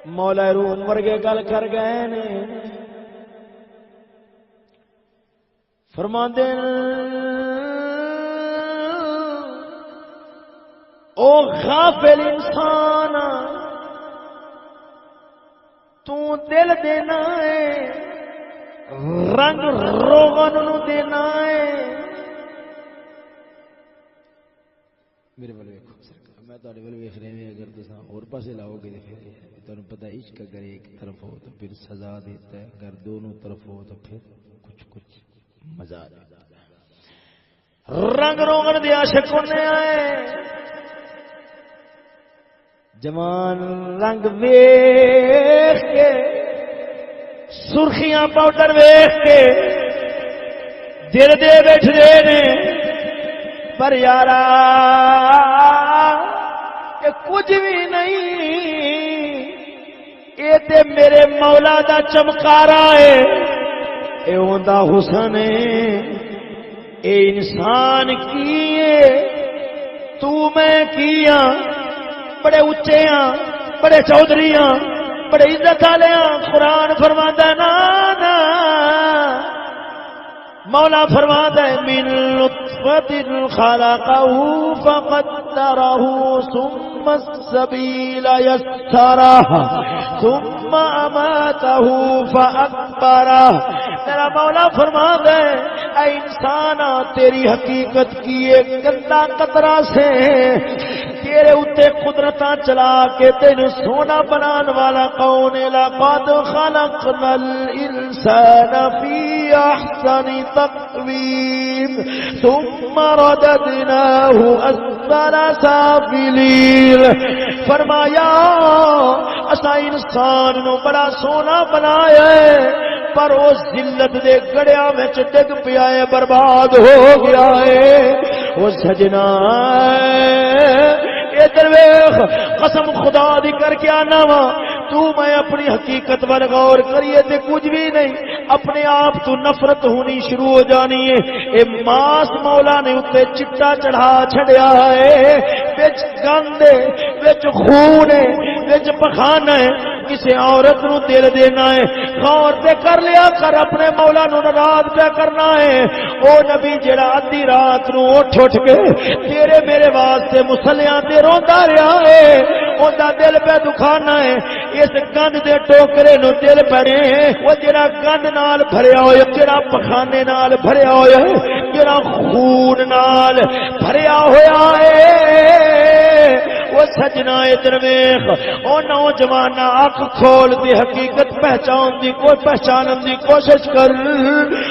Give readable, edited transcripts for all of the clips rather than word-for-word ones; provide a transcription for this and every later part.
مولا روم ورگے گل کر گئے نے فرماندے او غافل انسان تو دل دینا ہے رنگ روغن نو دینا ہے میرے والے ویکھو سرکار میں تہاڈے والے ویکھ رہے ہیں اگر تساں اور پاسے لاؤ گے تے پھر تانوں پتہ عشق اگر ایک طرف ہو تو پھر سزا دیتا ہے اگر دونوں طرف ہو تو پھر کچھ مزہ آ جاتا ہے رنگ روغن دے عاشق ہونے آئے جوان رنگ ویکھ کے سرخیاں پاؤڈر ویکھ کے دل دے بیٹھے نے پر یارا یہ کچھ بھی نہیں یہ تے میرے مولا دا چمکارا ہے اے ہوندا حسن ہے اے انسان کی ہے تو میں کیا بڑے اچے ہاں بڑے چودھری ہاں بڑے عزت والے ہاں قرآن فرماتا ہے نا مولا فرماتا ہے من لطفت خلقه فقدره ثم السبيل يسره ثم اماته فاكبره میرا مولا فرماتا ہے اے انسان تیری حقیقت کی ایک گندا قطرہ سے تیرے اتے قدرتاں چلا کے تینوں سونا بنان والا کون ہے لقد خلقنا الانسان فی احسن تقویم ثم رددناه اسفل سافلین فرمایا اسا انسان نو بڑا سونا بنایا ہے پر اس ذلت دے گڑیا وچ ڈگ پیا ہے برباد ہو گیا ہے او سجنا ادھر ویکھ قسم خدا دی کر کے آنا وا تو میں اپنی حقیقت پر غور کریے تے کچھ بھی نہیں اپنے آپ تو نفرت ہونی شروع ہو جانی ہے اے ماس مولا نے اتے چٹا چڑھا چھڑیا ہے وچ گند ہے وچ خون ہے وچ پخانا ہے کسی عورت نو دل دینا ہے غور تے کر لیا کر اپنے مولا نو ناراض پہ کرنا ہے او نبی جڑا ادھی رات نو اٹھ کے تیرے میرے واسطے مصلیاں تے روندا رہیا ہے اوندا دل پہ دکھانا ہے اس گند دے ٹوکرے نو دل پڑے او جڑا گند نال بھریا ہوئے جڑا پخانے نال بھریا ہوئے جڑا خون نال بھریا ہویا ہے وہ سجنا ادھر ویخ او نوجوان اکھ کھول دی حقیقت پہچان دی کوئی پہچانن دی کوشش کر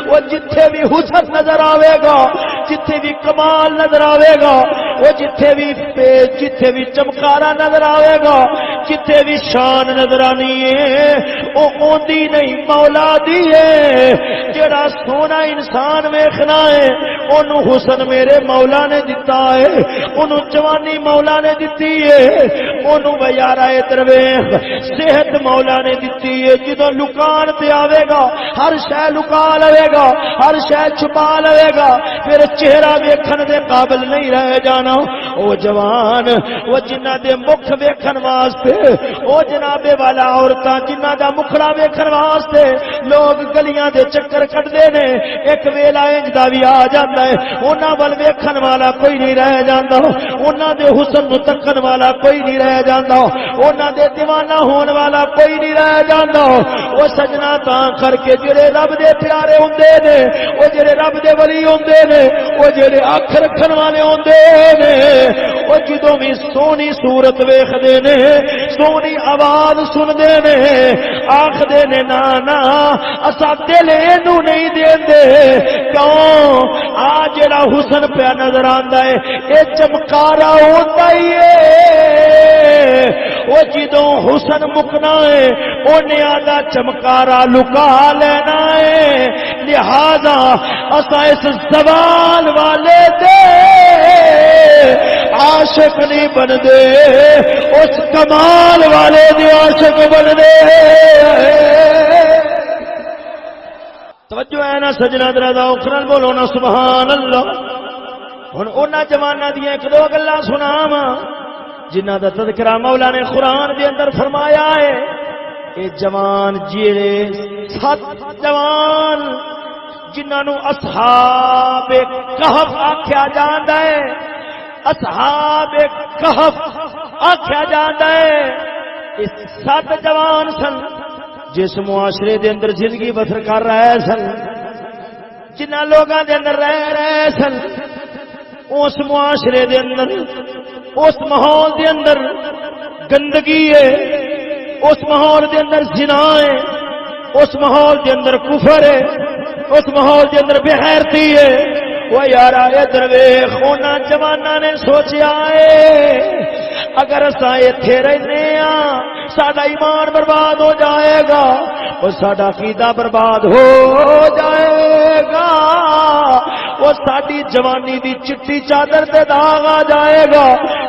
وہ جتھے بھی حسن نظر آوے گا جتھے بھی کمال نظر آوے گا وہ جتھے بھی چمکارا نظر آوے گا جتھے بھی شان نظر آنی ہے وہ اوندی نہیں مولا دی ہے جڑا سونا انسان ویکھنا ہے اونوں حسن میرے مولا نے دتا ہے اونوں جوانی مولا نے دتی اونوں بیارا ادھر ویکھ صحت مولا نے دتی ہے جدوں لکان تے آوے گا ہر شے لکا لے گا ہر شے چھپا لے گا پھر چہرہ ویکھن دے قابل نہیں رہ جانا او جوان او جنہاں دے مکھ ویکھن واسطے او جناب والا عورتاں جنہاں دا مکھڑا ویکھن واسطے لوگ گلیاں دے چکر کٹدے نے ایک ویلا انج دا وی آ جاندا ہے انہاں ول ویکھن والا کوئی نہیں رہ جاندا انہاں دے حسن نو تکن والا کوئی نہیں رہ جاندا انہاں دے دیوانہ ہون والا کوئی نہیں رہ جاندا او سجنا تاں کر کے جڑے رب دے پیارے ہوندے نے او جڑے رب دے ولی ہوندے نے او جڑے اکھ رکھن والے ہوندے نے او جدوں بھی سونی صورت ویکھدے نے سونی آواز سندے نے آکھدے نے نا نا اسا دل اینو نہیں دیندے کیوں آ جڑا حسن پیا نظر آندا ہے اے چمکارا ہوندا ہی ہے وہ جدوں حسن مکنا ہے اونے آدا چمکارا لکا لینا ہے لہذا اسا اس زوال والے دے عاشق نہیں بن دے اس کمال والے دے عاشق بن دے توجہ ہے نا سجنا درازا اخرل بولو نا سبحان اللہ ہن انہاں جواناں دی ایک دو گلاں سناواں جنہ دا تذکرہ مولا نے قرآن دے اندر فرمایا ہے اے جوان جیڑے 7 جوان جنہاں اصحاب کہف آکھیا جاندا ہے اصحاب کہف آکھیا جاندا ہے اس 7 جوان سن جس معاشرے دے اندر زندگی بسر کر رہے سن جنہ لوگاں دے اندر رہے سن اس معاشرے دے اندر اس ماحول دے اندر گندگی ہے اس ماحول دے اندر زنا ہے اس ماحول دے اندر کفر ہے اس ماحول دے اندر بے غیرتی ہے وہ یار ادھر ویکھ انہاں جواناں نے سوچیا ہے اگر اساں ایتھے رہنے ہاں ساڈا ایمان برباد ہو جائے گا اور ساڈا عقیدہ برباد ہو جائے گا وہ ساڈی جوانی دی چٹی چادر تے داغ آ جائے گا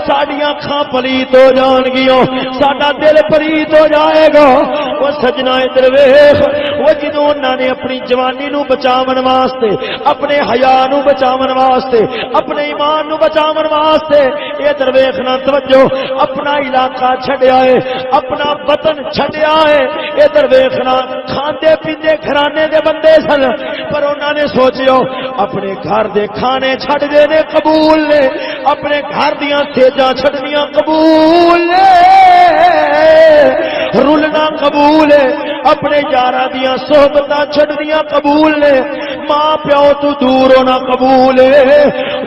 ساڈیاں اکھاں پلیت ہو جان گیاں ساڈا دل پلیت ہو جائے گا وہ سجنا ادھر ویکھ وہ جدوں انہاں نے اپنی جوانی نو بچاون واسطے اپنے حیا نو بچاون واسطے اپنے ایمان نو بچاون واسطے ادھر ویکھنا توجہ اپنا علاقہ چھڈیا ہے اپنا وطن چھڈیا ہے ادھر ویکھنا کھاندے پیندے گھرانے دے بندے سن پر انہاں نے سوچیو اپنے گھر دے کھانے چھڈ دینے قبول نے اپنے گھر دیاں سیجاں چھڈنیاں قبول نے رلنا قبول ہے اپنے یاراں دیاں صحبتاں چھڈنیاں قبول نے ماں پیو تو دور ہونا قبول ہے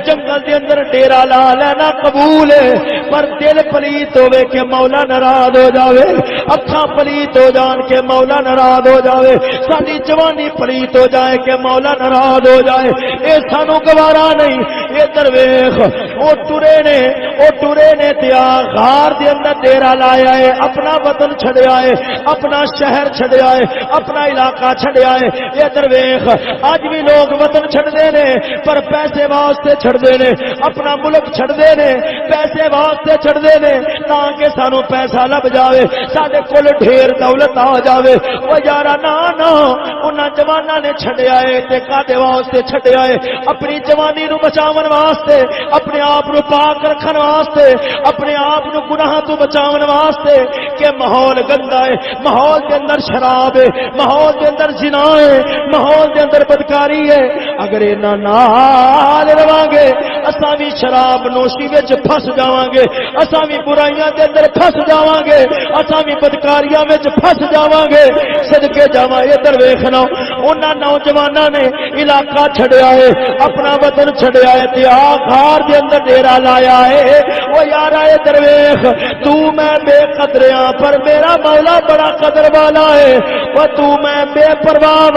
جنگل دے اندر ڈیرا لا لینا قبول ہے پر دل پلیت ہوے کہ مولا ناراض ہو جاوے اکھاں پلیت ہو جان کے مولا ناراض ہو جاوے ساری جوانی پلیت ہو جائے کہ مولا ناراض ہو جائے اے سانو گوارا نہیں ادھر ویکھ او ٹرے نے تیا غار دے اندر ڈیرا لایا ہے اپنا وطن چھڈیا ہے اپنا شہر چھڈیا ہے اپنا علاقہ چھڈیا ہے ادھر ویکھ اج بھی لوگ وطن چھڈدے نے پر پیسے واسطے چھڈدے نے اپنا ملک چھڈدے نے پیسے واسطے چھڈدے نے تاکہ سانو پیسہ لب جاوے ساڈے کول ڈھیر دولت آ جاوے او یارا نا انہاں جواناں نے چھڈیا ہے تے کادے واسطے چھڈیا ہے اپنی جوانی نو بچاون واسطے اپنے آپ نو پاک رکھن واسطے اپنے آپ نو گناہاں تو بچاون واسطے کہ ماحول گندا ہے ماحول دے اندر شراب ہے ماحول دے اندر زنا ہے ماحول دے اندر بدکاری ہے اگر انہاں نال رواں گے اساں بھی شراب نوشی وچ پھس جاواں گے اساں بھی برائیاں دے اندر پھس جاواں گے اساں بھی بدکاریاں وچ پھس جاواں گے صدقے جاواں ادھر ویکھنا انہاں نوجواناں نے علاقہ چھڈیا ہے اپنا وطن چھڈیا ہے تے غار دے اندر ڈیرا لایا ہے او یارا ادھر ویکھ تو میں بے قدریاں پر میرا مولا بڑا قدر والا ہے او تو میں بے پرواہ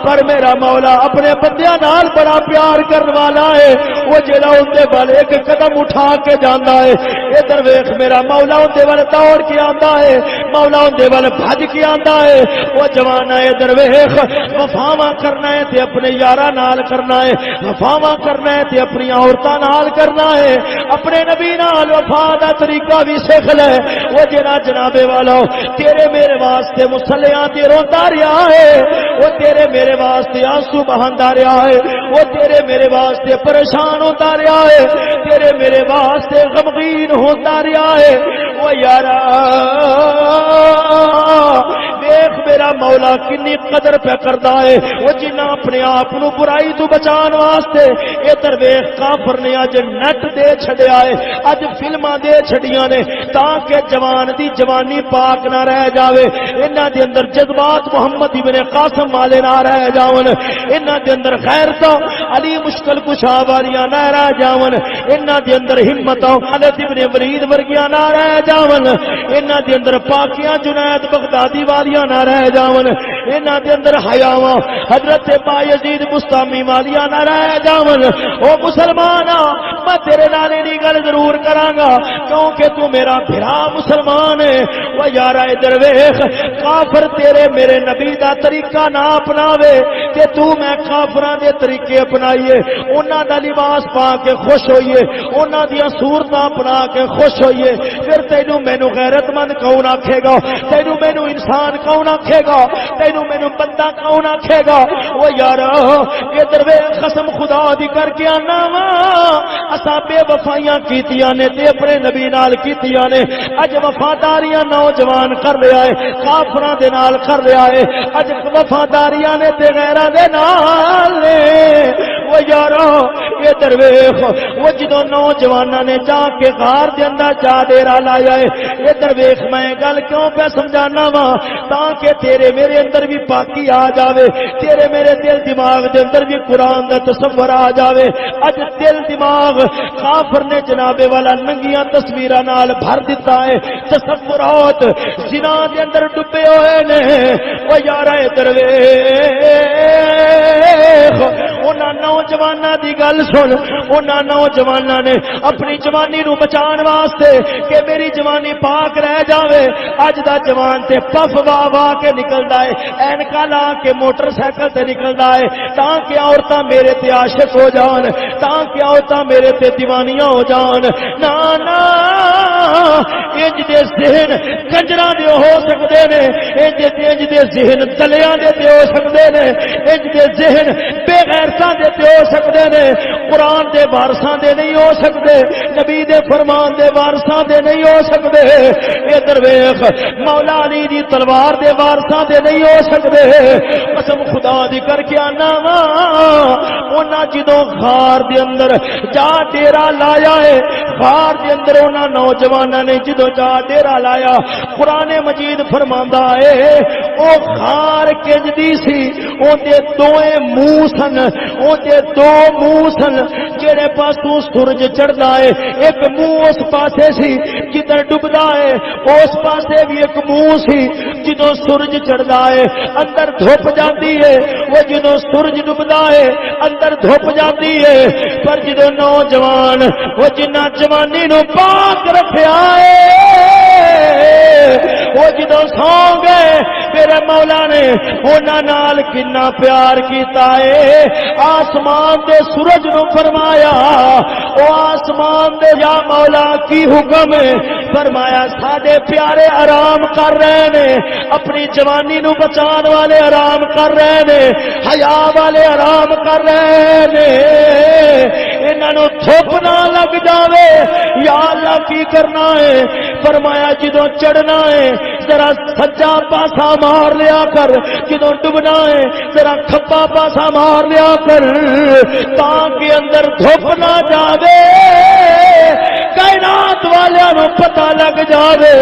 پر میرا مولا اپنے بندیاں نال بڑا پیار کرنے والا ہے وہ جڑا اندے والے ایک قدم اٹھا کے جاندا ہے ادھر ویکھ میرا مولا اندے والے دوڑ کے آندا ہے مولا اندے والے بھج کے آندا ہے وہ جوان ہے ادھر ویکھ وفاواں کرنا ہے تے اپنے یاراں نال کرنا ہے وفاواں کرنا ہے تے اپنی عورتاں نال کرنا ہے اپنے نبی نال وفا دا طریقہ بھی سیکھ لے وہ جڑا جنابے والا تیرے میرے واسطے مصلیاں تے روندا رہیا ہے وہ تیرے میرے واسطے آنسو بہاندا رہیا ہے وہ تیرے میرے واسطے پریشان ہوتا رہیا ہے تیرے میرے واسطے غمگین ہوتا رہیا ہے وہ یارا دیکھ میرا مولا کنی قدر پہ کردا ہے وہ جنہ اپنے آپ نو برائی تو بچان واسطے ادھر ویکھ کافر نے اج نٹ دے چھڈیا ہے اج فلماں دے چھڈیاں نے تاکہ جوان دی جوانی پاک نہ رہ جاوے انہاں دے اندر جذبات محمد ابن قاسم والے نہ رہ جاون انہاں دے اندر غیرت علی مشکل کشا والیاں نہ رہ جاون انہاں دے اندر ہمت خالد ابن ولید ورگیاں نہ رہ جاون انہاں دے اندر پاکیاں جنید بغدادی والیاں نہ رہ جاون انہاں دے اندر حیاواں حضرت بایزید بستامی والیاں نہ رہ جاون او مسلماناں میں تیرے نال دی گل ضرور کراں گا کیونکہ تو میرا بھرا مسلمان ہے او یارا ادھر ویکھ کافر تیرے میرے نبی دا طریقہ نہ اپناوے کہ تو میں کافراں دے طریقے اپنائیے انہاں دا لباس پا کے خوش ہوئیے انہاں دی صورتاں اپنا کے خوش ہوئیے پھر تینو مینو غیرت مند کون آکھے گا تینو مینو انسان کون آکھے گا تینو مینو بندہ کون آکھے گا وہ یار ادھر ویکھ قسم خدا دی کر کے آنا وا اساں بے وفائیاں کیتیاں نے تے اپنے نبی نال کیتیاں نے اج وفاداریاں نوجوان کر لیا ہے کافراں دے نال کر لیا ہے اج وفاداریاں نے تے غیراں دے نال وہ یارو ادھر ویکھ وہ جدوں نوجواناں نے جا کے غار دے اندر جا ڈیرا لایا ہے ادھر ویکھ میں گل کیوں پہ سمجھانا وا تاکہ تیرے میرے اندر بھی پاکی آ جاوے تیرے میرے دل دماغ دے اندر بھی قرآن دا تصور آ جاوے اج دل دماغ کافر نے جناب والا ننگیاں تصویراں نال بھر دیتا ہے تصورات زنا دے اندر ڈبے ہوئے نے او یارا ادھر ویکھ انہاں نوجواناں دی گل سن انہاں نوجواناں نے اپنی جوانی نو بچان واسطے کہ میری جوانی پاک رہ جاوے اج دا جوان تے پف وا وا کے نکلدا ہے اینکا لا کے موٹر سائیکل تے نکلدا ہے تاکہ عورتاں میرے تے عاشق ہو جان تاکہ عورتاں میرے تے دیوانیاں ہو جان نا نا انج دے ذہن کنجراں دے ہو سکدے نے انج دے ذہن دلیاں دے تے ہو سکدے نے انج دے ذہن بے غیرتاں دے تے ہو سکدے نے قرآن دے وارثاں دے نہیں ہو سکدے نبی دے فرمان دے وارثاں دے نہیں ہو سکدے ادھر ویکھ مولا علی دی تلوار دے وارثاں دے نہیں ہو سکدے قسم خدا دی کر کے آنا وا انہاں جدوں غار دے اندر جا ڈیرا لایا ہے غار دے اندر انہاں نوجواناں نے جدوں جا ڈیرا لایا قرآن مجید فرماندا ہے او غار کنجدی سی اون دے دوئے منہ سن اون دے دو منہ سن جڑے پاسوں سورج چڑھدا ہے ایک منہ اس پاسے سی جدھر ڈبدا ہے اس پاسے بھی ایک منہ سی جدوں سورج چڑھدا ہے اندر دھوپ جاندی ہے وہ جدوں سورج ڈبدا ہے اندر دھوپ جاندی ہے پر جدوں نوجوان وہ جنہ جوانی نو پاک رکھیا ہے وہ جدوں سو گئے میرے مولا نے انہاں نال کنا پیار کیتا ہے آسمان دے سورج نو فرمایا او آسمان دے یا مولا کی حکم ہے فرمایا ساڈے پیارے آرام کر رہے نے اپنی جوانی نو بچان والے آرام کر رہے نے حیا والے آرام کر رہے نے انہاں نو دھوپ نہ لگ جاوے یا اللہ کی کرنا ہے فرمایا جدوں چڑھنا ہے ذرا سجا پاسا مار لیا کر جدوں ڈبنا ہے ذرا کھبا پاسا مار لیا کر تاکہ اندر دھوپ نہ جاوے کائنات والیاں نو پتہ لگ جاوے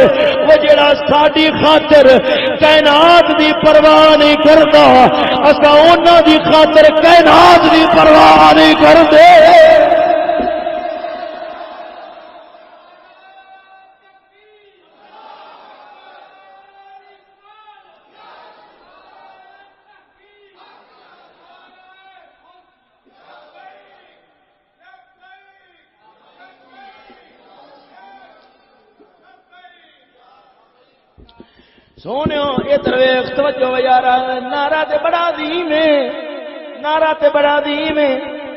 وہ جڑا ساڈی خاطر کائنات دی پرواہ نہیں کردا اساں انہاں دی خاطر کائنات دی پرواہ نہیں کردے سونیو ادھر ویکھ توجہ یارا نعرہ تے بڑا عظیم ہے نعرہ تے بڑا عظیم ہے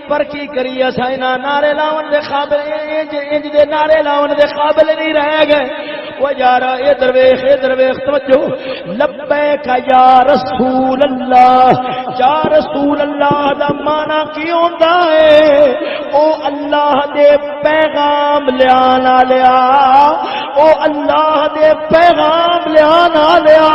پر کی کری اساں انہاں نعرے لاون دے قابل انج دے نعرے لاون دے قابل نہیں رہ گئے وہ یارا ادھر ویکھ توجہ لبیک یا رسول اللہ دا معنی کی ہوندا ہے او اللہ دے پیغام لیانا لیا او اللہ دے پیغام لیانا لیا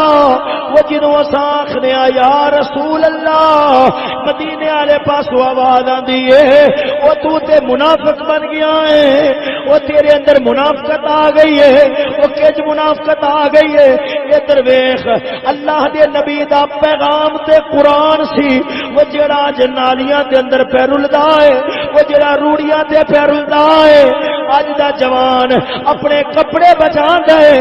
وہ جنوں اساں آکھنے یا رسول اللہ مدینے والے پاسوں آواز آندی ہے او تو تے منافق بن گیا ہے وہ تیرے اندر منافقت آ گئی ہے وہ کج منافقت آ گئی ہے ادھر ویکھ اللہ دے نبی دا پیغام تے قرآن سی وہ جڑا جنالیاں دے اندر پہ رلدا ہے وہ جڑا روڑیاں تے پہ رلدا ہے اج دا جوان اپنے کپڑے بچاندا ہے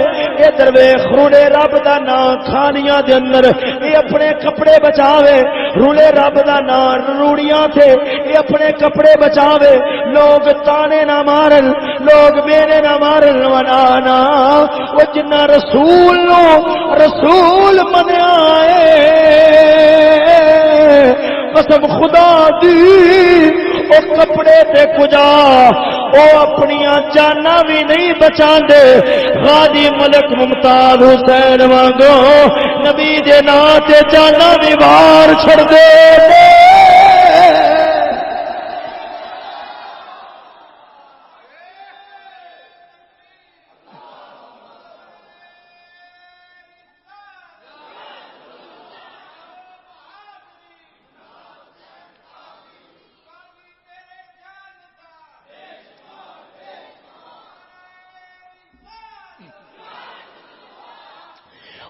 ادھر ویکھ روڑے رب دا نام کھانیاں دے اندر اے اپنے کپڑے بچاوے رولے رب دا نام روڑیاں تے اے اپنے کپڑے بچاوے لوگ تانے نہ مارن لوگ میرے نہ مارن ونانا وہ جنہ رسول نو رسول منیا ہے قسم خدا دی او کپڑے تے کجا او اپنیاں جاناں بھی نہیں بچاندے غازی ملک ممتاز حسین وانگو نبی دے نام تے جاناں بھی بار چھڑ دے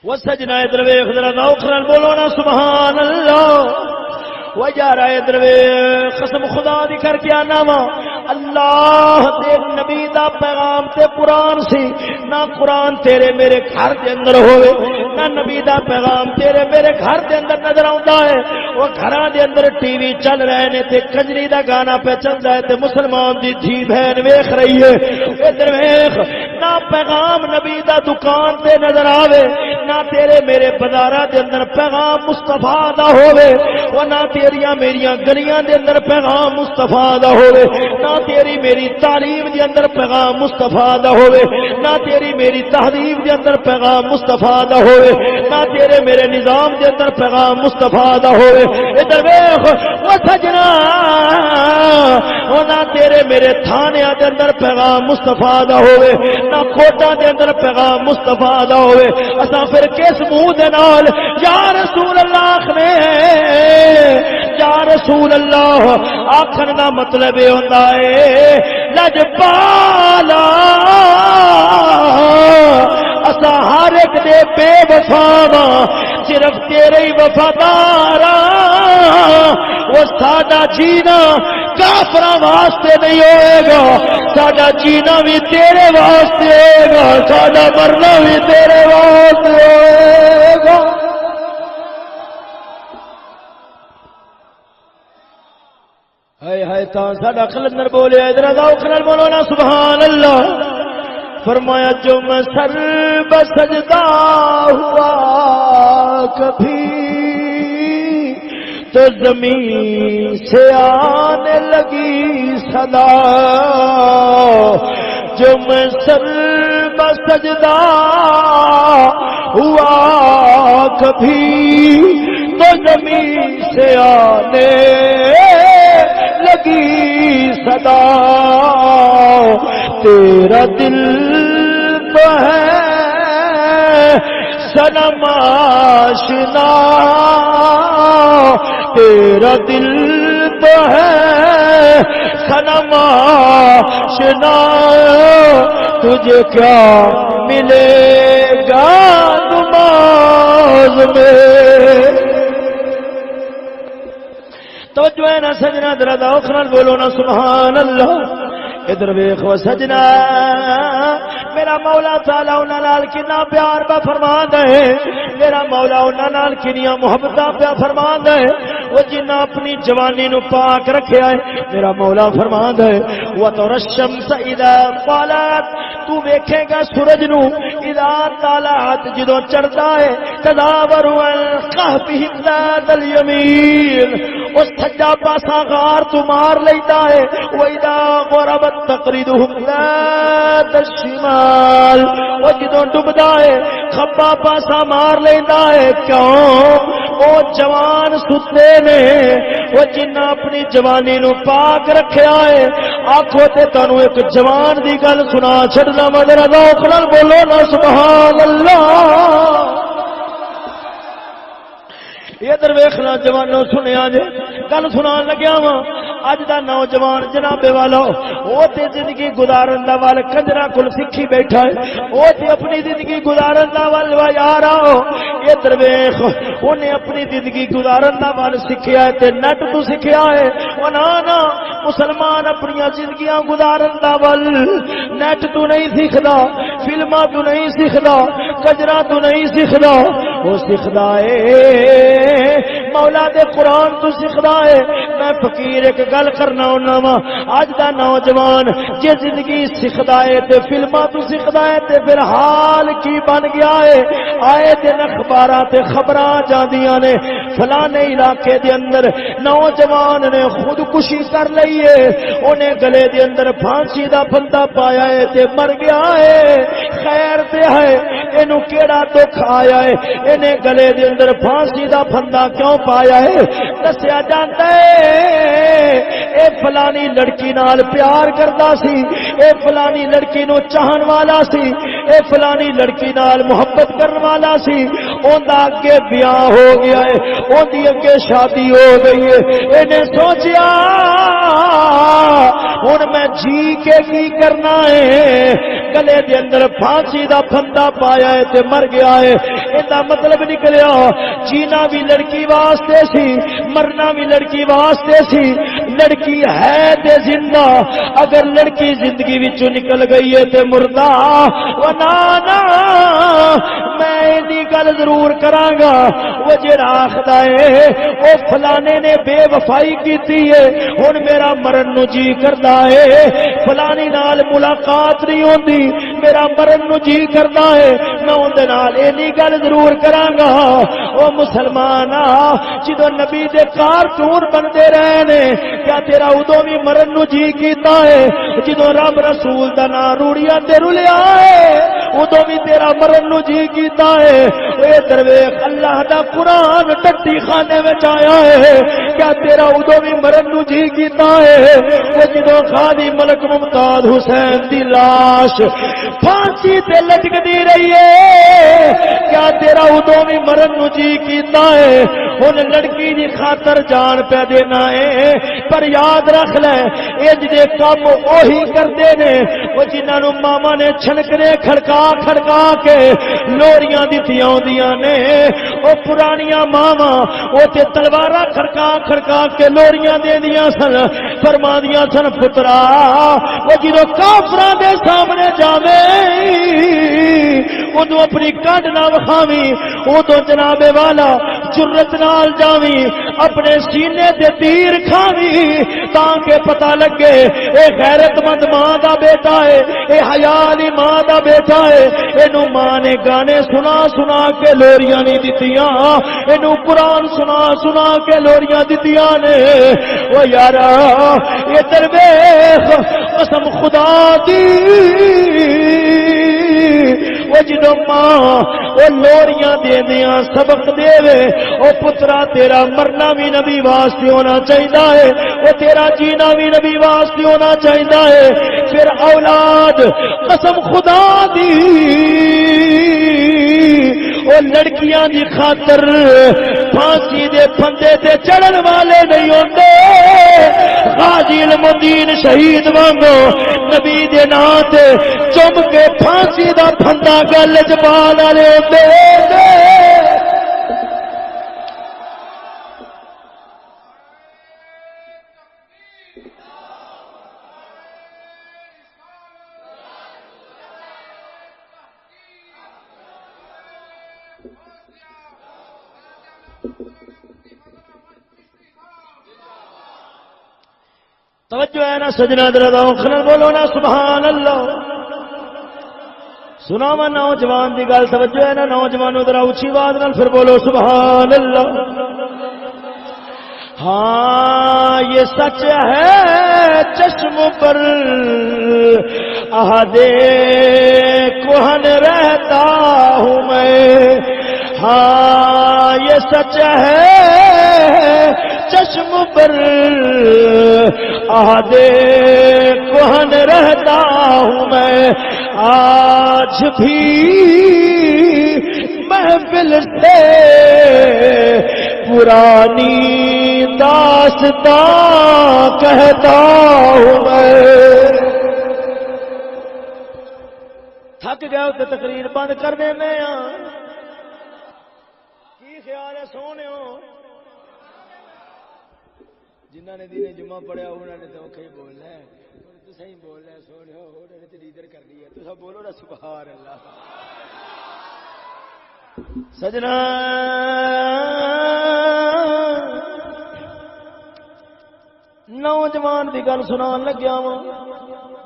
وہ سجنا ادھر ویکھ ذرا ذوق نال بولو نا سبحان اللہ وہ یار ادھر ویکھ قسم خدا دی کر کے آنا وا اللہ دے نبی دا پیغام تے قرآن سی نہ قرآن تیرے میرے گھر دے اندر ہوئے نہ نبی دا پیغام تیرے میرے گھر دے اندر نظر آتا ہے وہ گھراں دے اندر ٹی وی چل رہے نے تے کنجری دا گانا پہ چلدا ہے تے مسلمان دی دھی بہن ویکھ رہی ہے ادھر ویکھ نہ پیغام نبی دا دکان تے نظر آوے نہ تیرے میرے بازاراں دے اندر پیغام مصطفیٰ دا ہوے وہ نہ تیریاں میریاں گلیاں دے اندر پیغام مصطفیٰ دا ہوے نہ تیری میری تعلیم دے اندر پیغام مصطفیٰ دا ہوے نہ تیری میری تہذیب دے اندر پیغام مصطفیٰ دا ہوے نہ تیرے میرے نظام دے اندر پیغام مصطفیٰ دا ہوے ادھر ویکھ او سجنا او نہ تیرے میرے تھانیاں دے اندر پیغام مصطفیٰ دا ہوے نہ کوٹاں دے اندر پیغام مصطفیٰ دا ہوے اساں پھر کس منہ دے نال یا رسول اللہ نے یا رسول اللہ آکھن دا مطلب یہ ہوندا ہے لجپالا اسا ہر ایک دے بے وفا صرف تیرے ہی وفادار وہ ساڈا جینا کافراں واسطے نہیں ہوئے گا ساڈا جینا بھی تیرے واسطے ہوئے گا ساڈا مرنا بھی تیرے واسطے ہوئے گا ہائے ہائے تا ساڈا قلندر بولے ادھر ذوق نال بولو نا سبحان اللہ فرمایا جو میں سر بسجدہ ہوا کبھی تو زمین سے آنے لگی صدا جو میں سر بسجدہ ہوا کبھی تو زمین سے آنے لگی صدا تیرا دل تو ہے صنم آشنا تیرا دل تو ہے صنم آشنا تجھے کیا ملے گا نماز میں تو جو ہے نا سجنا ذرا ذوق نال بولو نا سبحان اللہ ادھر ویکھو سجنا میرا مولا تعالی انہاں نال کنا پیار پہ فرماندا ہے میرا مولا انہاں نال کنیاں محبتاں پہ فرماندا ہے وہ جنہ اپنی جوانی نو پاک رکھیا ہے میرا مولا فرماندا ہے وَتَرَشَّمْسَ إِذَا طَلَعَتْ تو ویکھے گا سورج نو اذا طلعت جدوں چڑھدا ہے تداور القهف ذات الیمین اس سجا پاسا غار تو مار لیتا ہے وَإِذَا غَرَبَتْ تَقْرِضُهُمْ ذَاتَ الشِّمَالِ وہ جدوں ڈوبدا ہے کھبا پاسا مار لیتا ہے کیوں وہ جوان ستے نے وہ جنہ اپنی جوانی نو پاک رکھیا ہے آکھو تے تانوں ایک جوان دی گل سنا چھڑنا مدر ذوق نال بولو نا سبحان اللہ ادھر ویکھنا جوانوں سنیا جے گل سنان لگیا وا اج دا نوجوان جناب والا وہ تے زندگی گزارن دا وال کنجرا کول سکھی بیٹھا ہے وہ تے اپنی زندگی گزارن دا وال یارا ادھر ویکھ اونے اپنی زندگی گزارن دا وال سکھیا ہے تے نٹ تو سکھیا ہے او نا مسلمان اپنی زندگیاں گزارن دا وال نیٹ تو نہیں سیکھدا فلماں تو نہیں سیکھدا کنجرا تو نہیں سیکھدا وہ سیکھدا ہے مولا دے قرآن تو سیکھدا ہے میں فقیر ایک گل کرنا ہونا وا اج دا نوجوان جے زندگی سکھدا ہے تے فلماں تو سکھدا ہے تے پھر حال کی بن گیا ہے آئے دن اخباراں تے خبراں جاندیاں نے فلانے علاقے دے اندر نوجوان نے خودکشی کر لئی ہے اونے گلے دے اندر پھانسی دا پھندا پایا ہے تے مر گیا ہے خیر تے ہے اینو کیڑا دکھ آیا ہے اینے گلے دے اندر پھانسی دا پھندا کیوں پایا ہے دسیا جاندا ہے اے فلانی لڑکی نال پیار کردا سی اے فلانی لڑکی نو چاہن والا سی اے فلانی لڑکی نال محبت کرن والا سی اوندا اگے بیاہ ہو گیا ہے اوندی اگے شادی ہو گئی ہے اینے سوچیا ہن میں جی کے کی کرنا ہے گلے دے اندر پھانسی دا پھندا پایا ہے تے مر گیا ہے ایندا مطلب نکلیا جینا بھی لڑکی واسطے سی مرنا بھی لڑکی واسطے سی لڑکی ہے تے زندہ اگر لڑکی زندگی وچوں نکل گئی ہے تے مردہ ونانا میں اینی گل ضرور کراں گا وہ جڑا آکھدا ہے او فلانے نے بے وفائی کیتی ہے ہن میرا مرن نو جی کردا ہے فلانی نال ملاقات نہیں ہوندی میرا مرن نو جی کردا ہے میں اون دے نال اینی گل ضرور کراں گا او مسلمانا جدوں نبی دے کارٹون بندے رہے نے کیا تیرا ادوں بھی مرن نو جی کیتا ہے جدوں رب رسول دا نام روڑیاں تے رلیا ہے ادوں بھی تیرا مرن نو جی کیتا ہے اے درویش اللہ دا قرآن ٹٹی خانے وچ آیا ہے کیا تیرا ادوں بھی مرن نو جی کیتا ہے او جدوں خادی ملک ممتاز حسین دی لاش پھانسی تے لٹکدی رہی ہے کیا تیرا ادوں بھی مرن نو جی کیتا ہے ہن لڑکی دی خاطر جان پہ دینا ہے پر یاد رکھ لے اج دے کم اوہی کردے نے او جنہاں نو ماما نے چھنکنے کھڑکا کھڑکا کے لوریاں دتیاں ہوندیاں نے او پرانیاں ماما او تے تلواراں کھڑکا کھڑکا کے لوریاں دیندیاں سن فرماندیاں سن پترا او جدوں کافراں دے سامنے جاویں ادو اپنی کڈ نہ وکھاویں ادو جناب والا جرت نال جاویں اپنے سینے تے تیر کھاویں تاکہ پتہ لگے اے غیرت مند ماں دا بیٹا ہے اے حیا والی ماں دا بیٹا ہے اینو ماں نے گانے سنا سنا کے لوریاں نہیں دتیاں اینو قرآن سنا سنا کے لوریاں دتیاں نے او یارا ادھر ویکھ قسم خدا دی وہ جدو ماں وہ لوریاں دے دیا سبق دے وے وہ پترا تیرا مرنا بھی نبی واسطے ہونا چاہیدا ہے وہ تیرا جینا بھی نبی واسطے ہونا چاہیدا ہے پھر اولاد قسم خدا دی وہ لڑکیاں دی خاطر پھانسی دے پھندے تے چڑھن والے نہیں ہوندے غازی المدین شہید وانگو نبی دے نام تے چم کے پھانسی دا پھندا گل چ پا والے ہوندے توجہ ہے نا سجنا درد بولو نا سبحان اللہ سنا وا نوجوان دی گل توجہ ہے نا نوجوانوں ذرا اونچی آواز نال پھر بولو سبحان اللہ ہاں یہ سچ ہے چشم پر عہدے کہن رہتا ہوں میں ہاں یہ سچ ہے چشم پر عہدے کہن رہتا ہوں میں آج بھی محفل سے پرانی داستاں کہتا ہوں میں تھک گئے تو تقریر بند کرنے میں کی خیال ہے سونے جنہوں نے دین جمعہ پڑھیا انہوں نے تو اوکھے بولنا ہے تو صحیح بولنا ہے سونے انہوں نے تو لیڈر کر لیا تو سب بولو نا سبحان اللہ سجنا ایمان دی گل سنان لگیا ہوں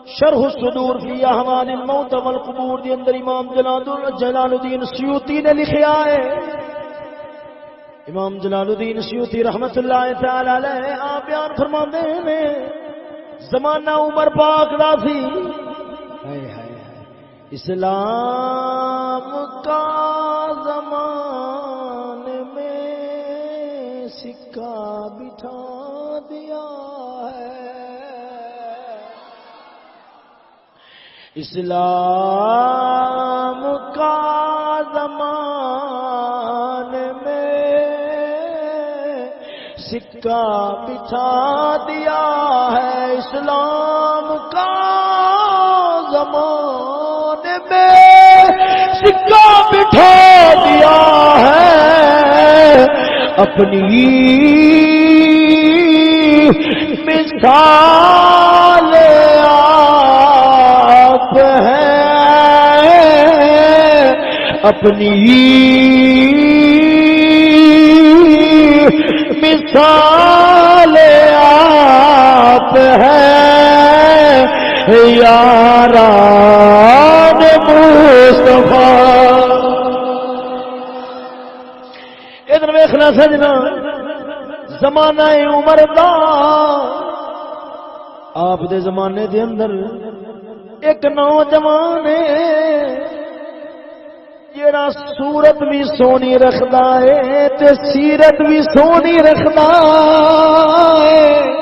شرح الصدور فی احوال الموت والقبور دی اندر امام جلال الدین سیوطی نے لکھیا ہے امام جلال الدین سیوطی رحمت اللہ تعالی علیہ آپ بیان فرماندے نے زمانہ عمر پاک دا سی اسلام کا زمانے میں سکہ بٹھا دیا ہے اسلام کا زمانے میں سکہ بٹھا دیا ہے اسلام کا زمانے میں سکہ بٹھا دیا ہے اپنی مثال آپ ہے اپنی مثال آپ ہے یاران مصطفیٰ ادھر ویکھنا سجنا زمانہ عمر دا آپ دے زمانے دے اندر ایک نوجوان ہے جیڑا صورت بھی سونی رکھدا ہے تے سیرت بھی سونی رکھدا ہے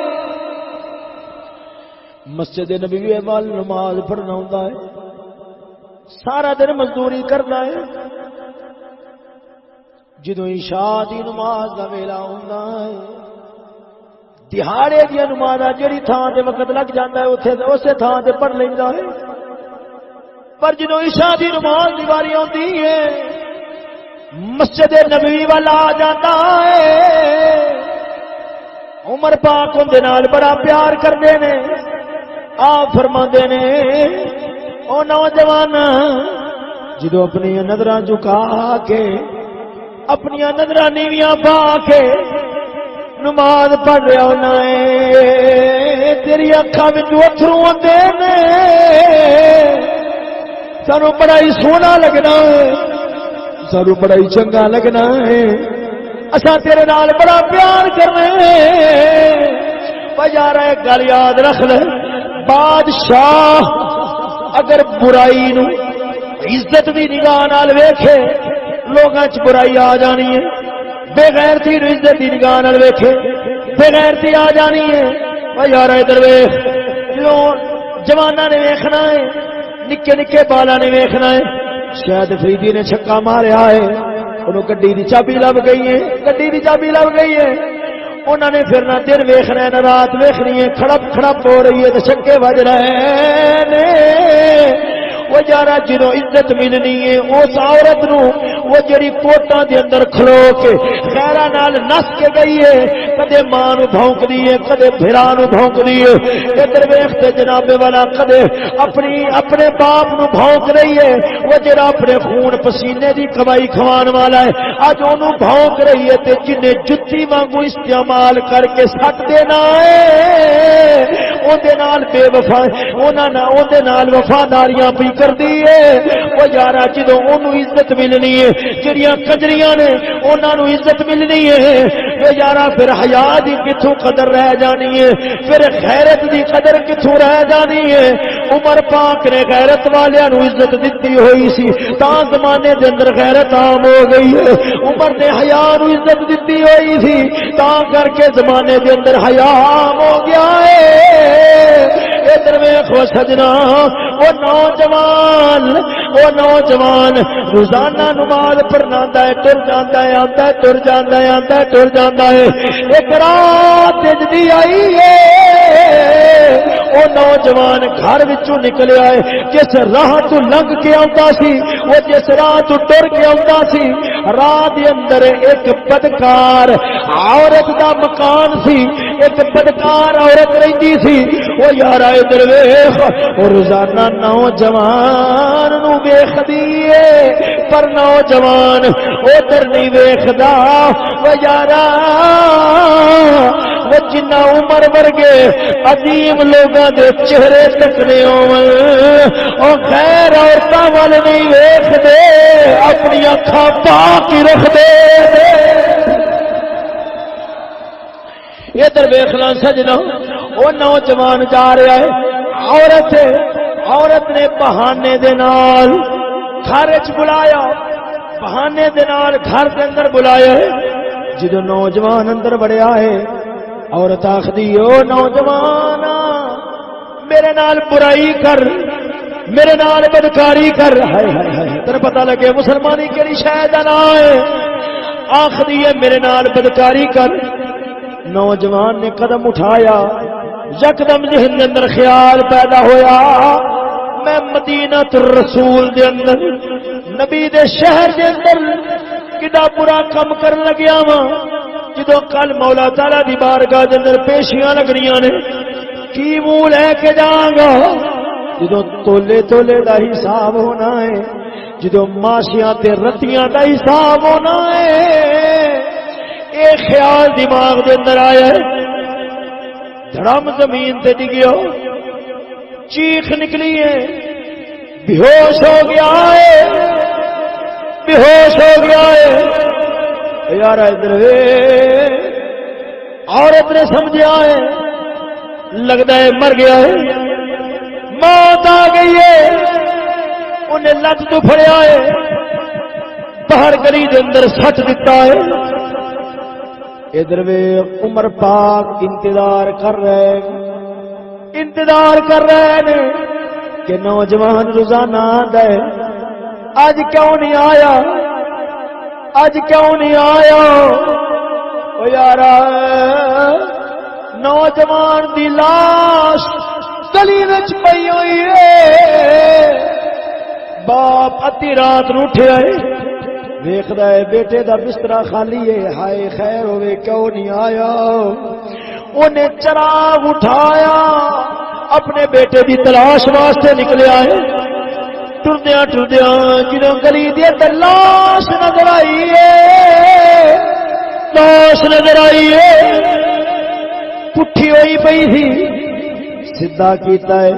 مسجد نبوی وال نماز پڑھنا ہوندا ہے سارا دن مزدوری کرنا ہے جدو عشاء دی نماز دا ویلا ہوندا ہے دہاڑے دی نماز جڑی تھان تے وقت لگ جاندا ہے اوتھے اسے تھان تے پڑھ لیندا ہے پر جدو عشاء دی نماز دی واری آندی ہے مسجد نبوی والا آ جاتا ہے عمر پاک اندے نال بڑا پیار کردے نے آپ فرماندے نے او نوجوان جدو اپنی نظراں جھکا کے اپنی نظراں نیویاں پا کے نماز پڑھ رہا ہونا ہے تیری اکھاں وچ اتھرو آندے نے سانو بڑا ہی سونا لگنا ہے سانو بڑا ہی چنگا لگنا ہے اساں تیرے نال بڑا پیار کرنے یار ایک گل یاد رکھ لے بادشاہ اگر برائی نو عزت دی نگاہ نال ویکھے لوگاں چ برائی آ جانی ہے بے غیرتی نو عزت دی نگاہ نال ویکھے بے غیرتی آ جانی ہے یار ادھر ویکھ جدوں جواناں نے ویکھنا ہے نکے نکے بالا نے ویکھنا ہے شاید فریدی نے چھکا ماریا ہے انہوں گڈی دی چابی لب گئی ہے گڈی دی چابی لب گئی ہے انہوں نے پھر نہ دن ویکھنا ہے نہ رات ویکھنی ہے کھڑپ کھڑپ ہو رہی ہے تو چھکے بج رہے ہیں وہ یارا جدوں عزت ملنی ہے اس عورت نو وہ جڑی کوٹاں دے اندر کھلو کے خیراں نال نس کے گئی ہے کدے ماں نو بھونک دی ہے کدے بھرا نو بھونک دی ہے ادھر ویکھ تے جناب والا کدے اپنے باپ نو بھونک رہی ہے وہ جڑا اپنے خون پسینے دی کمائی کھوان والا ہے اج اونوں بھونک رہی ہے تے جنے جُتی وانگو استعمال کر کے سٹ دینا ہے اون دے نال بے وفا اون دے نال وفاداریاں پئی کردی ہے وہ یارا جدوں اونوں عزت ملنی ہے جڑیاں کجریاں نے انہاں نوں عزت ملنی ہے وہ یارا پھر حیا دی کتھوں قدر رہ جانی ہے پھر غیرت دی قدر کتھوں رہ جانی ہے عمر پاک نے غیرت والیاں نوں عزت دتی ہوئی سی تاں زمانے دے اندر غیرت عام ہو گئی ہے عمر نے حیا نوں عزت دتی ہوئی سی تاں کر کے زمانے دے اندر حیا عام ہو گیا ہے ادھر ویکھو سجنا وہ نوجوان روزانہ نماز پڑھنا ہے ٹر جاتا ہے آتا ہے ٹر جاتا ہے آتا ہے ٹر جاتا ہے ایک رات جدی آئی ہے وہ نوجوان گھر وچوں نکلیا ہے جس راہ تو لنگ کے آتا سی وہ جس راہ تو ٹر کے آتا سی راہ دے اندر ایک بدکار عورت دا مکان سی ایک بدکار عورت رہندی سی وہ یارا ادھر ویکھ اور روزانہ نوجوان نو ویکھدی ہے پر نوجوان ادھر نہیں ویکھدا وہ یارا وہ جنہ عمر ورگے عظیم لوگاں دے چہرے تکنے ہون او غیر عورتاں وال نہیں ویکھ دے اپنی اکھاں پاک ہی رکھ دے ادھر ویکھنا سجنا وہ نوجوان جا رہا ہے عورت نے بہانے دے نال گھر وچ بلایا بہانے دے نال گھر دے اندر بلایا جدوں نوجوان اندر وڑیا ہے عورت آخدی او نوجوان میرے نال برائی کر میرے نال بدکاری کر ہائے ہائے ہائے تیرے پتہ لگے مسلمانی کیڑی شے دا نام ہے آخدی ہے میرے نال بدکاری کر نوجوان نے قدم اٹھایا یکدم ذہن کے اندر خیال پیدا ہویا میں مدینہ الرسول دے اندر نبی دے شہر دے اندر کڈا برا کم کرن لگیا وا جدوں کل مولا تعالی دی بارگاہ دے اندر پیشیاں لگنیاں نے کی منہ لے کے جاواں گا جدوں تولے تولے دا حساب ہونا ہے جدوں ماشیاں تے رتیاں دا حساب ہونا ہے اے خیال دماغ دے اندر آیا ہے دھڑم زمین تے ڈگیا چیخ نکلی ہے بے ہوش ہو گیا ہے بے ہوش ہو گیا ہے یار ادھر عورت نے سمجھا ہے لگتا ہے مر گیا ہے موت آ گئی ہے انہیں لت تو پھڑیا ہے باہر گلی دے اندر سٹ دیتا ہے ادھر عمر پاک انتظار کر رہے ہیں کہ نوجوان روزانہ آندا ہے اج کیوں نہیں آیا اج کیوں نہیں آیا او یارا نوجوان دی لاش گلی وچ پئی ہوئی ہے باپ ادھی رات نو اٹھیا ہے ویکھدا ہے بیٹے دا بستر خالی ہے ہائے خیر ہوے کیوں نہیں آیا انہیں چراغ اٹھایا اپنے بیٹے دی تلاش واسطے نکلیا ہے ٹردیاں ٹردیاں جدوں گلی دی اندر لاش نظر آئی ہے لاش نظر آئی ہے پٹھی ہوئی پئی تھی سیدھا کیتا ہے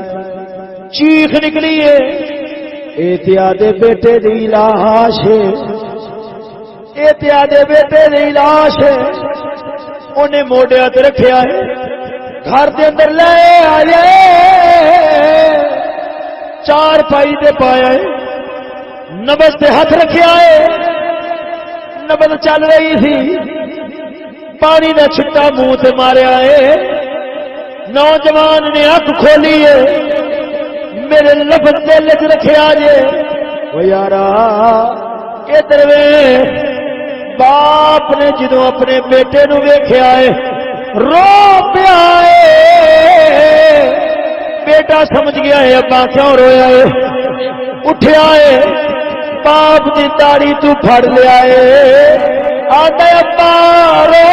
چیخ نکلی ہے احتیاط بیٹے دی لاش ہے احتیاط بیٹے دی لاش ہے انہیں موڈیا تے رکھیا ہے گھر دے اندر لے آئے چار پائی دے پایا ہے نبض تے ہاتھ رکھیا ہے نبض چل رہی تھی پانی دا چھٹا منہ تے ماریا ہے نوجوان نے اکھ کھولی ہے میرے لفظ دل وچ رکھیا جے او یارا ادھر باپ نے جدوں اپنے بیٹے نو ویکھیا ہے رو پیا ہے بیٹا سمجھ گیا ہے ابا کیوں رویا ہے اٹھیا ہے باپ دی داڑھی تو پھڑ لیا ہے آندا ابا رو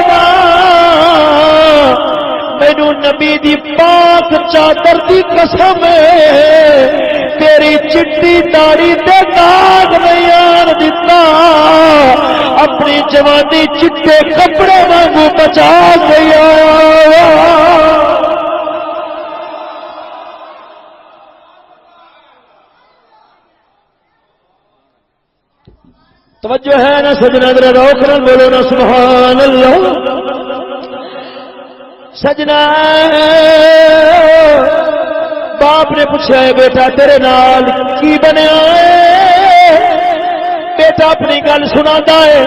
نا مینوں نبی دی پاک چادر دی قسم ہے تیری چٹی داڑھی تے داغ نہیں آن دتا اپنی جوانی چٹے کپڑے وانگو بچا گیا توجہ ہے نا سجنا ذرا روک کر بولو نا سبحان اللہ سجنا باپ نے پوچھا ہے بیٹا تیرے نال کی بنیا ہے بیٹا اپنی گل سناتا ہے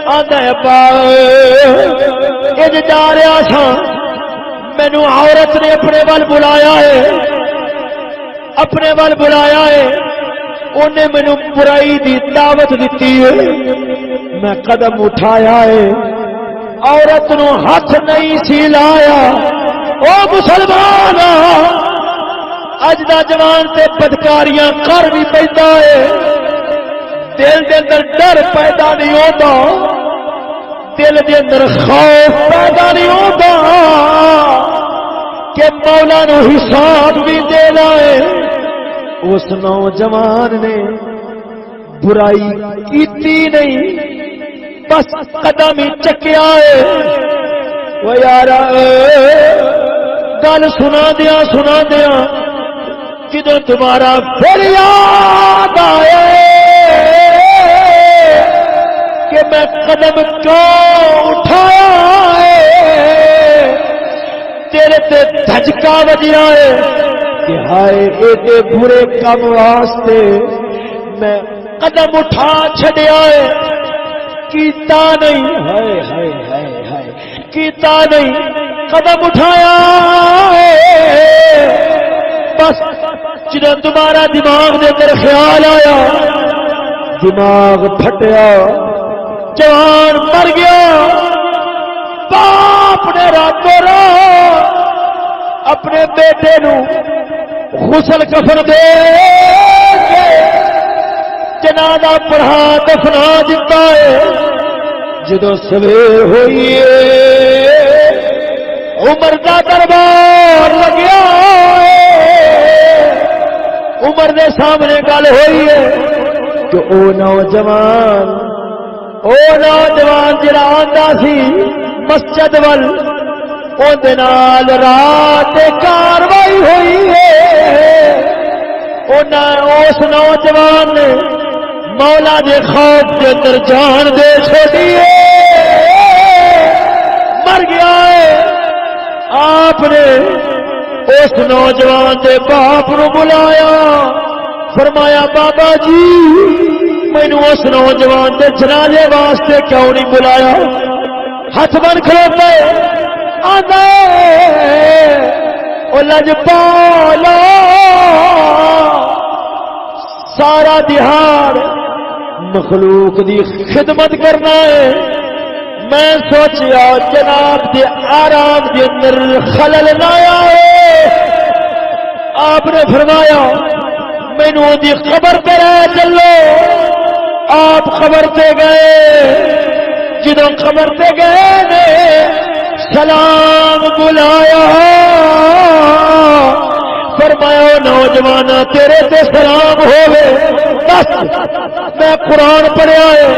آندا ہے ابا اج جا رہا سا مینوں عورت نے اپنے ول بلایا ہے اپنے ول بلایا ہے انہیں مینوں برائی دی دعوت دیتی ہے میں قدم اٹھایا ہے عورت نو ہاتھ نہیں سی لایا او مسلمان اج دا جوان تے بدکاریاں کر بھی پیندا ہے دل دے اندر ڈر پیدا نہیں ہوتا دل دے اندر خوف پیدا نہیں ہوتا کہ مولا نو حساب بھی دینا ہے اس نوجوان نے برائی کیتی نہیں بس قدم ہی چکیا ہے وہ یار گل سنا دیا جدو تمہارا پھر یاد آئے کہ میں قدم کیوں اٹھایا ہے تیرے تے دھچکا بجیا ہے کہ ہائے ایڈے برے کام واسطے میں قدم اٹھا چھڑیا ہے کیتا نہیں ہائے ہائے ہائے ہائے کیتا نہیں قدم اٹھایا بس جدوں تمہارا دماغ دے اندر خیال آیا دماغ پھٹیا جوان مر گیا باپ نے راتوں رات اپنے بیٹے نو غسل کفن دے کے جنازہ پڑھا دفنا دیتا ہے جدو سویر ہوئی عمر دا دربار لگیا عمر دے سامنے گل ہوئی ہے کہ او نوجوان جڑا آندا سی مسجد ول اودے نال رات کاروائی ہوئی ہے اس نوجوان نے مولا دے خوف کے اندر جان دے چھوڑی مر گیا ہے آپ نے اس نوجوان دے باپ نو بلایا فرمایا بابا جی مینو اس نوجوان دے جنازے واسطے کیوں نہیں بلایا ہاتھ بن کھلوتے آدھے او لجپالا سارا دہاڑ مخلوق دی خدمت کرنا ہے میں سوچیا جناب دے آرام دے اندر خلل نہ آئے آپ نے فرمایا مینو دی خبر پہ رہ چلو آپ خبر پہ گئے جدوں خبر پہ گئے نے سلام بلایا فرمایا نوجوان تیرے تے سلام ہوے بس میں قرآن پڑھیا ہے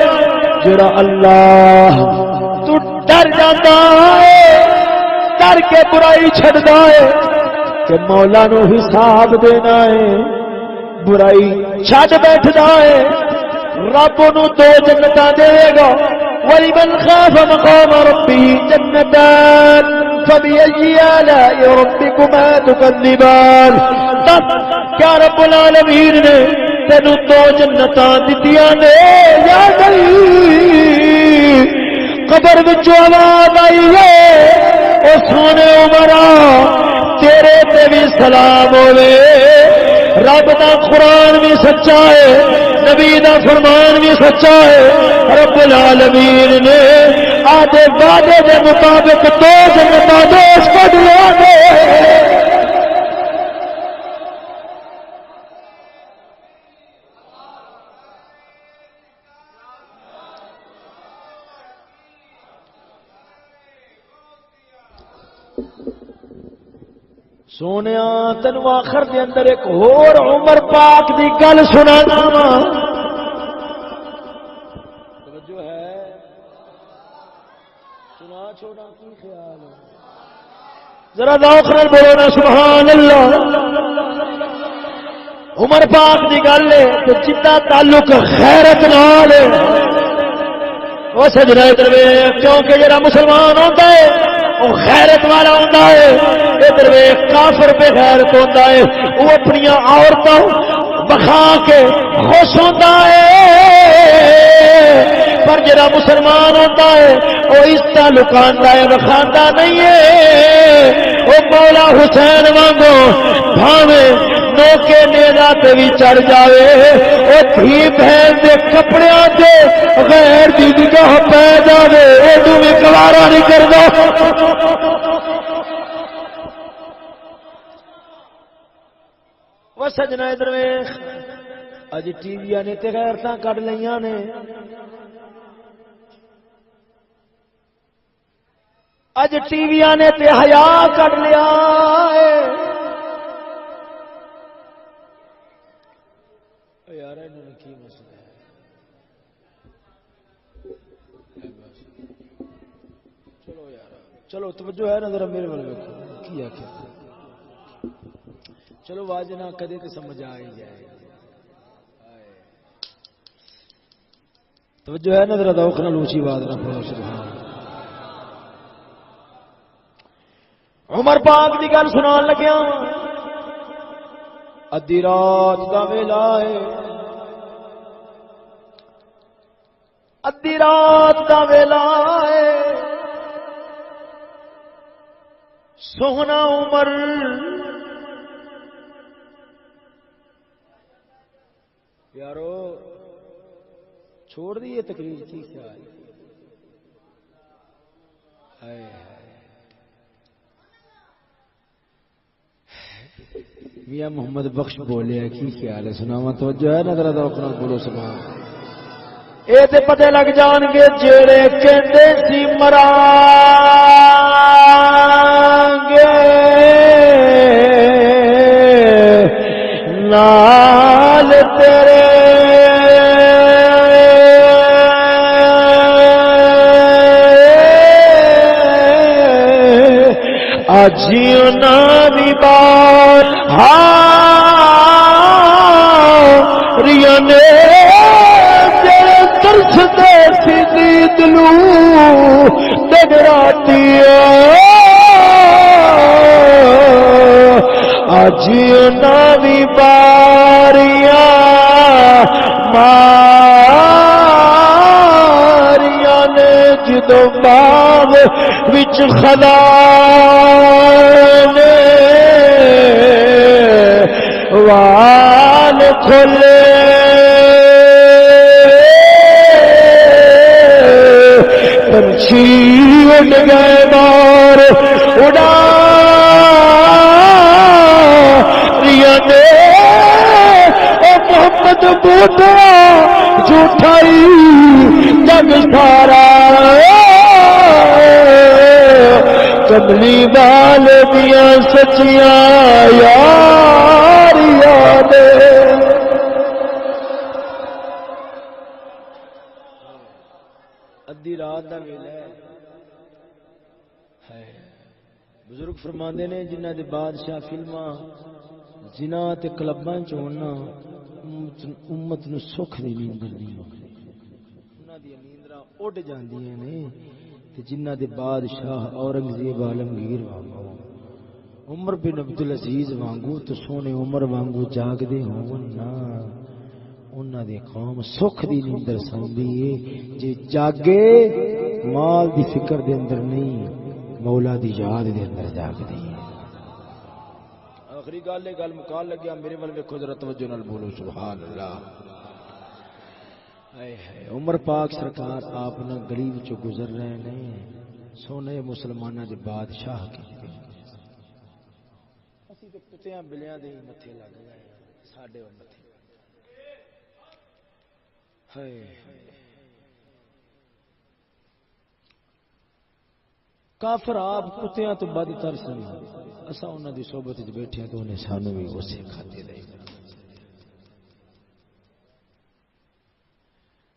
جڑا اللہ تو ڈر جاتا ہے ڈر کے برائی چھڑدا ہے کہ مولا نو حساب دینا ہے برائی چھڈ بیٹھدا ہے رب نو دو جنتاں دے گا وَلِمَنْ خَافَ مَقَامَ رَبِّهِ جَنَّتَانِ فَبِأَيِّ آلَاءِ رَبِّكُمَا تُكَذِّبَانِ کیا رب العالمین نے تینوں دو جنتاں دتیاں نے یا نہیں قبر وچ آواز آئی ہے او سونے عمرا تیرے تے بھی سلام ہوے رب دا قرآن بھی سچا ہے نبی دا فرمان بھی سچا ہے رب العالمین نے آدھے وعدے دے مطابق دو جنتاں دوست کو دیا دے سونیا تینو آخر دے اندر ایک اور عمر پاک دی گل سنانا توجہ ہے سنا چھوڑا کی خیال ہے ذرا ذوق نال بولو نا سبحان اللہ عمر پاک دی گل ہے تے جدا تعلق غیرت نال ہے او سجنا ادھر ویکھ کیونکہ جڑا مسلمان ہوندا ہے وہ غیرت والا ہوتا ہے ادھر کافر بے غیرت ہوتا ہے وہ اپنی عورتوں بخا کے خوش ہوتا ہے پر جڑا مسلمان ہوتا ہے وہ عزت لکاندا ہے بخاندا نہیں ہے وہ مولا حسین وانگو بھاوے نوکے نیزا تے بھی چڑھ جاوے وہ دھی بہن دے کپڑیاں تے غیر دی نگاہ پہ جاوے ایڈو بھی گوارا نہیں کردا وہ سجنا ادھر ویکھ اج ٹی وی نے تے غیرتاں کڈ لیاں نے اج ٹی وی نے تے حیا کڈ لیا یار انہوں کی مسئلہ ہے چلو یار چلو توجہ ہے نا ذرا میرے والے دیکھو کی آخیا چلو واج نہ کدے تو سمجھ آ ہی جائے توجہ ہے نا ذرا ذوق نال اونچی آواز نہ پڑھو سبحان عمر پاک دی گل سنان لگیا ادھی رات دا ویلا ہے ادھی رات دا ویلا ہے سوہنا عمر یارو چھوڑ دیے تقریر کی خیال میاں محمد بخش بولے کی خیال ہے سناواں توجہ ہے نظر ذوق نال بولو سبحان اے تے پتہ لگ جان گے جڑے کہندے سی مرانگے نال تیرے اجیو نامی بار ریانے تیرے ترس دے سی دلو دگراتی اجیو نامی باریاں ماریاں نے جدو باغ وچ خدا نے وال کھلے پنچھی اڑ گئے بار اڑا ریانے محمد بوٹا جھوٹائی جگ سارا کملی بال دیا سچیاں یار یاد ادھی رات دا ویلا ہے بزرگ فرماندے نے جنہ دے بادشاہ فلماں جنا تے کلباں چ ہونا امت نو سکھ دی نیند نہیں انہاں دی نیندراں اڈ جاندیاں نے تے جنہ دے بادشاہ اورنگزیب عالمگیر وانگو عمر بن عبدالعزیز وانگو تو سونے عمر وانگو جاگ دے ہون نا انہاں دی قوم سکھ دی نیندر سوندی ہے جے جاگے مال دی فکر دے اندر نہیں مولا دی یاد دے اندر جاگ دی آخری گل مکال لگیا میرے ول ویکھو ذرا توجہ نال بولو سبحان اللہ عمر پاک سرکار آپ نہ گلی وچوں گزر رہے نے سونے مسلماناں دے بادشاہ کے اسی تے کتیاں بلیاں دے متھے لگ گئے ساڈے متھے کافر آپ کتیاں تو بدتر سن اساں انہاں دی صحبت وچ بیٹھے تو انہیں سانو بھی غصے کھاتے رہے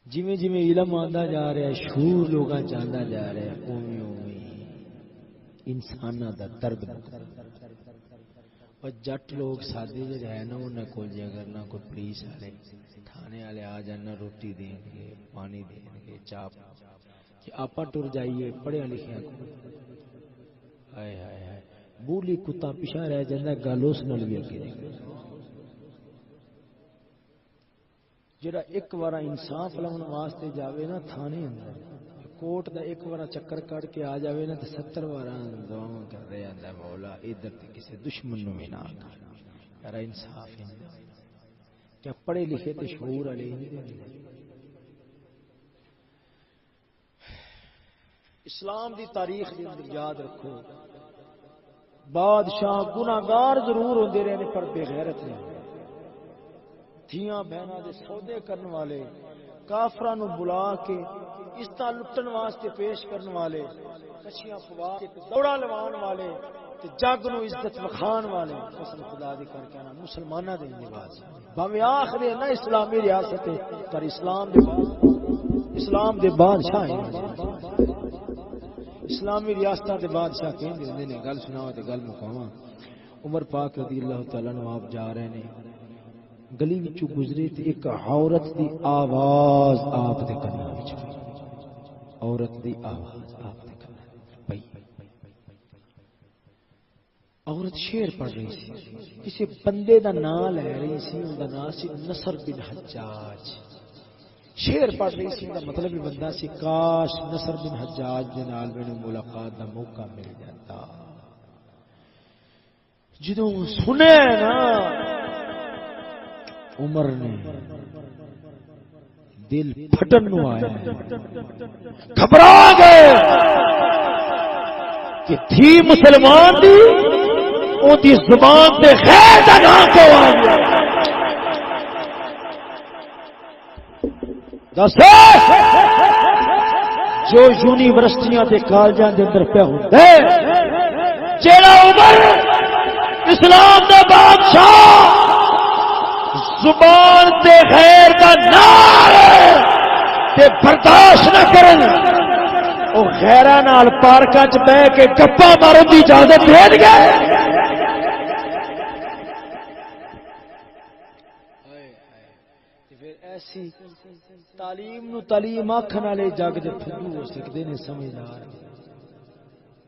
جویں جویں علم آندا جا رہا ہے شعور لوگاں چاندا جا رہا ہے اوویں اوویں انساناں دا درد اور جٹ لوگ سادے جڑے ہیں نا انہاں کول جے اگر نہ کوئی پولیس والے تھانے والے آ جان روٹی دین گے پانی دین گے چاہ کہ آپا ٹر جائیے پڑھیا لکھیا کو ہائے ہائے ہائے بولی کتا پیچھا رہ جاندہ گل اس نال بھی اگے جڑا ایک بار انصاف لاؤن واسطے جاوے نا تھانے اندر کوٹ دا ایک بار چکر کٹ کے آ جاوے نا تے 70 بار دعاواں کر رہے آندا مولا ادھر تے کسے دشمن نو بھی نہ کر یار انصاف ہے کیا پڑھے لکھے تے شعور والے اسلام دی تاریخ دے اندر یاد رکھو بادشاہ گناہگار ضرور ہوندے رہے پر بے غیرت نہیں دھیاں بہناں دے سودے کرن والے کافراں نو بلا کے اس طرح لٹن واسطے پیش کرن والے کچھیاں پوا کے دوڑا لوان والے تے جگ نو عزت وکھان والے قسم خدا دی کر کے نا مسلماناں دے نواز باویں آخر نہ اسلامی ریاست پر اسلام دے بادشاہ ہیں اسلامی ریاستاں دے بادشاہ کہندے ہوندے نے گل سناواں تے گل مکاواں عمر پاک رضی اللہ تعالی عنہ آپ جا رہے نے گلی وچوں گزرے تے ایک عورت دی آواز آپ دے کاناں وچ پئی عورت دی آواز آپ دے کاناں پئی عورت شعر پڑھ رہی سی کسی بندے دا نام لے رہی سی ان دا نام سی نصر بن حجاج شعر پڑھ رہی سی ان دا مطلب یہ بندہ سی کاش نصر بن حجاج دے نال مینوں ملاقات دا موقع مل جاتا جدوں سنے نا عمر نے دل پھٹن نو آیا گھبرا گئے کہ تھی مسلمان دی او دی زبان تے خیر دا نام کیوں آ گیا دس جو یونیورسٹیاں تے کالجاں دے اندر پیا ہوندا ہے جیڑا عمر اسلام دا بادشاہ زبان تے خیر دا نام تے برداشت نہ کرن او غیراں نال پارکاں چ بیٹھ کے گپا مارن دی اجازت دے گئے ایسی تعلیم نو تعلیم آکھن والے جگ دے پھدو ہو سکدے نے سمجھدار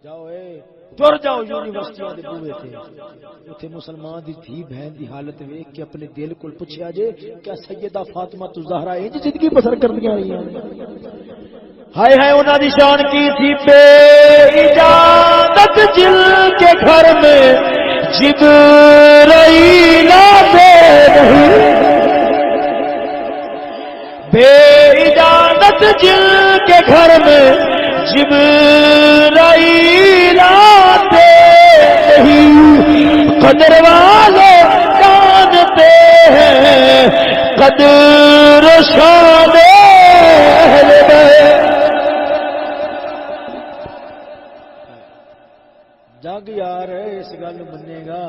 جاؤ ٹر جاؤ یونیورسٹیاں دے بوئے تے اوتھے مسلمان دی تھی بہن دی حالت ویکھ کے اپنے دل کول پوچھیا جے کیا سیدہ فاطمہ الزہرا انج زندگی بسر کردیاں رہیاں ہائے ہائے انہاں دی شان کی تھی بے اجازت جل کے گھر میں جبرائیل آتے نہیں بے اجازت جل کے گھر میں جبرائیل آتے نہیں قدر والے جانتے ہیں قدر شان اہل بیت جگ یار اس گل منے گا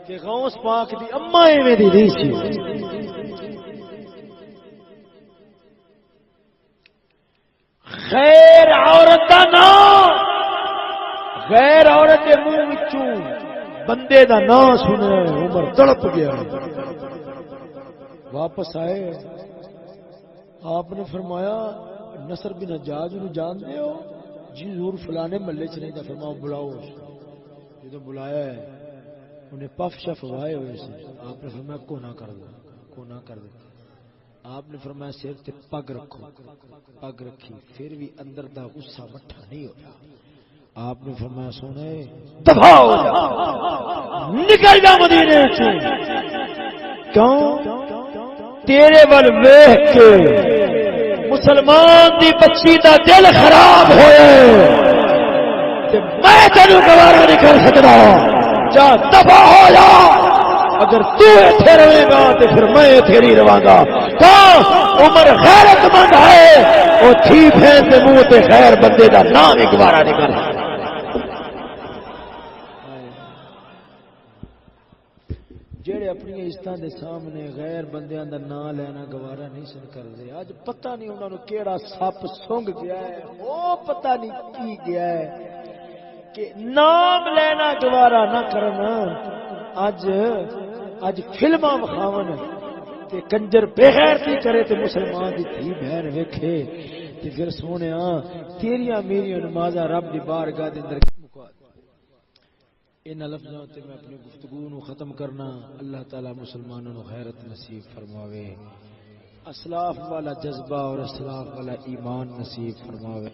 کہ غوث پاک دی اما ایویں دی نہیں سی غیر عورت دا نام غیر عورت دے منہ وچوں بندے دا نام سنے عمر تڑپ گیا واپس آئے آپ نے فرمایا نصر بن حجاج نو جانتے ہو جی ضرور فلانے محلے چ نہیں تھا فرمایا بلاؤ جدو بلایا ہے انہیں پف شف وائے ہوئے سے آپ نے فرمایا کو نہ کر دو کو نہ کر دو آپ نے فرمایا سر تے پگ رکھو پگ رکھی پھر بھی اندر دا غصہ مٹھا نہیں ہوا آپ نے فرمایا سونا دفع ہو جا نکل جا مدینے سے کیوں تیرے ول ویکھ کے مسلمان دی بچی دا دل خراب ہوئے تے میں تینوں گوارا نہیں کر سکتا جا دفع ہو جا اگر تو ایتھے رہے گا تو پھر میں ایتھے نہیں رہاں گا کہاں عمر غیرت مند ہے وہ تھی بھینس دے منہ تے خیر بندے دا نام ہی گوارا نہیں کر سکتا جڑے اپنی عزتاں دے سامنے غیر بندیاں دا نام لینا گوارا نہیں سن کردے اج پتہ نہیں انہاں نو کیڑا سپ سونگ گیا ہے او پتہ نہیں کی گیا ہے کہ نام لینا گوارا نہ کرنا اج فلماں وکھاون تے کنجر بے غیرتی کرے تے مسلمان دی تھی بہن ویکھے تے پھر سونیا تیریاں میریاں نمازاں رب دی بارگاہ دے اندر مکا دے ان لفظاں تے میں اپنی گفتگو نو ختم کرنا اللہ تعالی مسلمانوں نو غیرت نصیب فرماوے اسلاف والا جذبہ اور اسلاف والا ایمان نصیب فرماوے